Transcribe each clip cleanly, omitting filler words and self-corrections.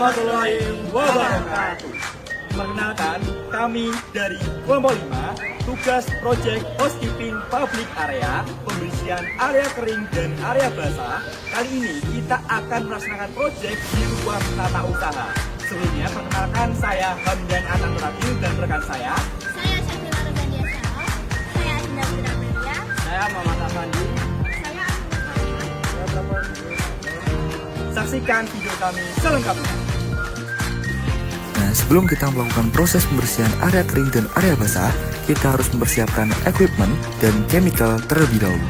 warahmatullahi wabarakatuh. Perkenalkan, kami dari kelompok 5, tugas proyek housekeeping public area, pembersihan area kering dan area basah. Kali ini kita akan melaksanakan proyek di ruang tata usaha. Sebelumnya, perkenalkan saya Hamdan Atan Rabil dan rekan saya. Saya Syafila Rogandiasano. Saya Indah Putri Amelia. Saya Muhammad Afandi. Saya Ahmad. Saksikan video kami selengkapnya. Nah, sebelum kita melakukan proses pembersihan area kering dan area basah, kita harus mempersiapkan equipment dan chemical terlebih dahulu.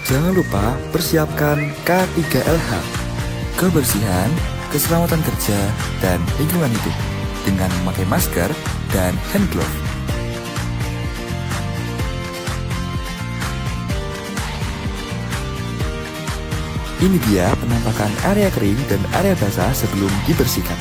Jangan lupa persiapkan K3LH, kebersihan, keselamatan kerja, dan lingkungan hidup, dengan memakai masker dan hand glove. Ini dia penampakan area kering dan area basah sebelum dibersihkan.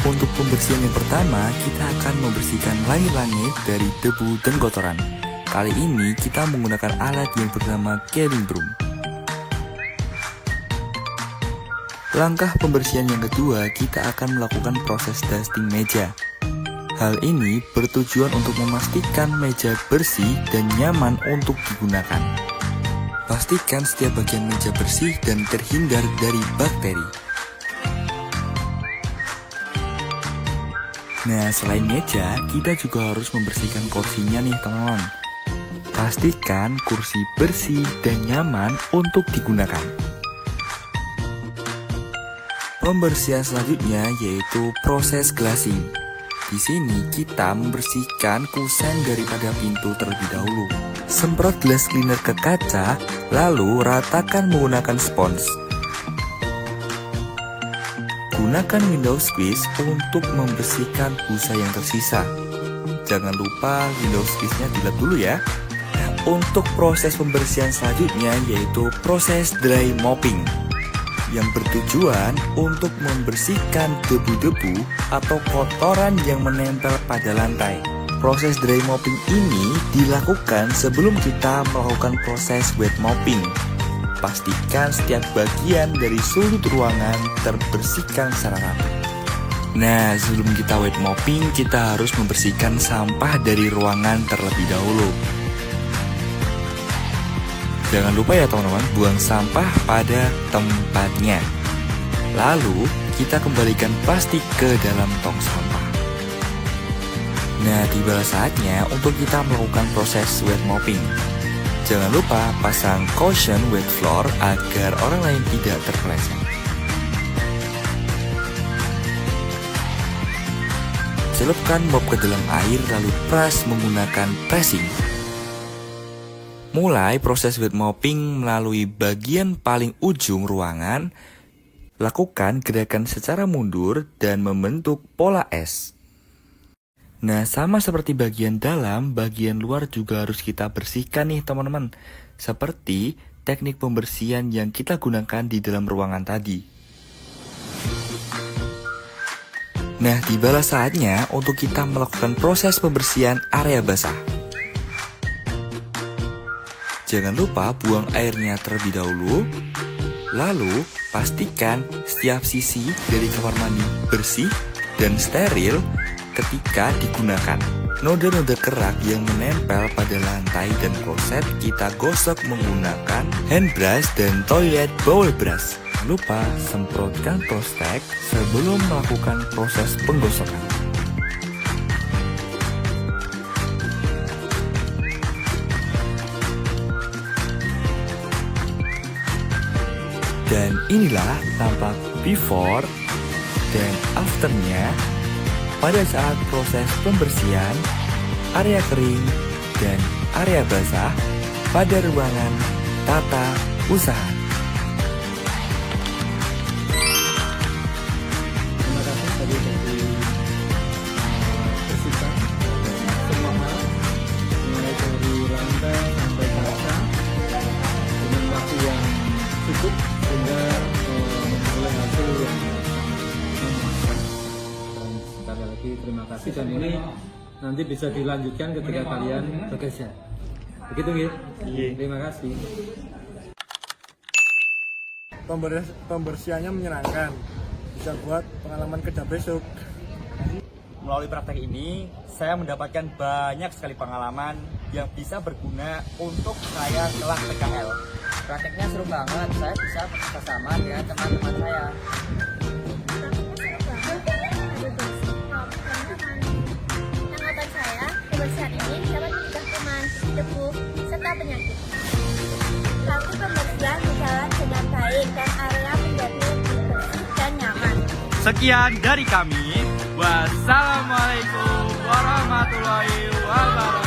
Untuk pembersihan yang pertama, kita akan membersihkan langit-langit dari debu dan kotoran. Kali ini kita menggunakan alat yang bernama cleaning broom. Langkah pembersihan yang kedua, kita akan melakukan proses dusting meja. Hal ini bertujuan untuk memastikan meja bersih dan nyaman untuk digunakan. Pastikan setiap bagian meja bersih dan terhindar dari bakteri. Nah, selain meja, kita juga harus membersihkan kursinya nih teman-teman. Pastikan kursi bersih dan nyaman untuk digunakan. Pembersihan selanjutnya yaitu proses glazing. Di sini kita membersihkan kusen daripada pintu terlebih dahulu. Semprot glass cleaner ke kaca, lalu ratakan menggunakan spons. Gunakan window squeeze untuk membersihkan busa yang tersisa. Jangan lupa window squeeze-nya dilap dulu ya. Untuk proses pembersihan selanjutnya yaitu proses dry mopping, yang bertujuan untuk membersihkan debu-debu atau kotoran yang menempel pada lantai. Proses dry mopping ini dilakukan sebelum kita melakukan proses wet mopping. Pastikan setiap bagian dari sudut ruangan terbersihkan secara rapi. Nah, sebelum kita wet mopping, kita harus membersihkan sampah dari ruangan terlebih dahulu. Jangan lupa ya teman-teman, buang sampah pada tempatnya. Lalu, kita kembalikan plastik ke dalam tong sampah. Nah, tiba saatnya untuk kita melakukan proses wet mopping. Jangan lupa pasang caution wet floor agar orang lain tidak terpeleset. Celupkan mop ke dalam air lalu peras menggunakan pressing. Mulai proses wet mopping melalui bagian paling ujung ruangan. Lakukan gerakan secara mundur dan membentuk pola S. Nah, sama seperti bagian dalam, bagian luar juga harus kita bersihkan nih teman-teman. Seperti teknik pembersihan yang kita gunakan di dalam ruangan tadi. Nah, tibalah saatnya untuk kita melakukan proses pembersihan area basah. Jangan lupa buang airnya terlebih dahulu. Lalu, pastikan setiap sisi dari kamar mandi bersih dan steril ketika digunakan. Noda-noda kerak yang menempel pada lantai dan kloset kita gosok menggunakan hand brush dan toilet bowl brush. Jangan lupa semprotkan prostek sebelum melakukan proses penggosokan. Dan inilah tampak before dan afternya pada saat proses pembersihan area kering dan area basah pada ruangan tata usaha. Terima kasih tadi dari bersihkan semua hal, mulai dari lantai sampai kaca dengan waktu yang cukup sehingga memperoleh hasil yang memuaskan. Dan sekali lagi terima kasih, dan ini nanti bisa dilanjutkan ketika kalian bekerja. Begitu nggih? Iya. Terima kasih. Pembersihannya menyenangkan, bisa buat pengalaman kerja besok. Melalui praktek ini, saya mendapatkan banyak sekali pengalaman yang bisa berguna untuk saya kelak PKL. Prakteknya seru banget, saya bisa bekerja sama dengan teman-teman saya. Tanggapan saya, kebersihan ini dapat mencegah kuman, debu, serta penyakit. Praktik pembersihan berjalan dengan baik dan area menjadi lebih bersih dan nyaman. Sekian dari kami. Wassalamualaikum warahmatullahi wabarakatuh.